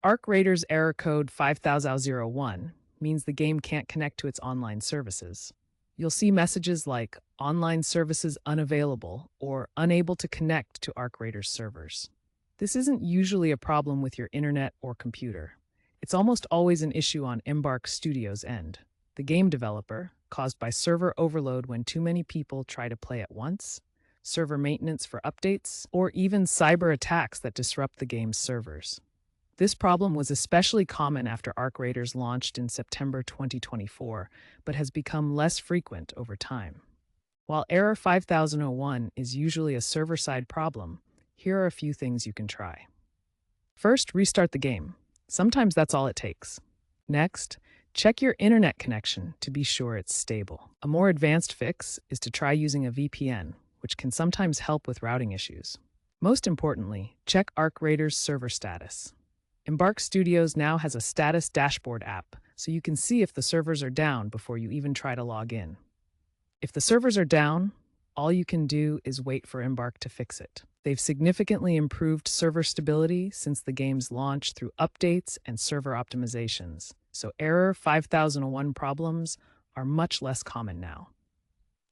Arc Raiders error code 5001 means the game can't connect to its online services. You'll see messages like online services unavailable or unable to connect to Arc Raiders servers. This isn't usually a problem with your internet or computer. It's almost always an issue on Embark Studios' end, the game developer, caused by server overload when too many people try to play at once, server maintenance for updates, or even cyber attacks that disrupt the game's servers. This problem was especially common after Arc Raiders launched in September 2024, but has become less frequent over time. While Error 5001 is usually a server-side problem, here are a few things you can try. First, restart the game. Sometimes that's all it takes. Next, check your internet connection to be sure it's stable. A more advanced fix is to try using a VPN, which can sometimes help with routing issues. Most importantly, check Arc Raiders server status. Embark Studios now has a status dashboard app, so you can see if the servers are down before you even try to log in. If the servers are down, all you can do is wait for Embark to fix it. They've significantly improved server stability since the game's launch through updates and server optimizations, so Error 5001 problems are much less common now.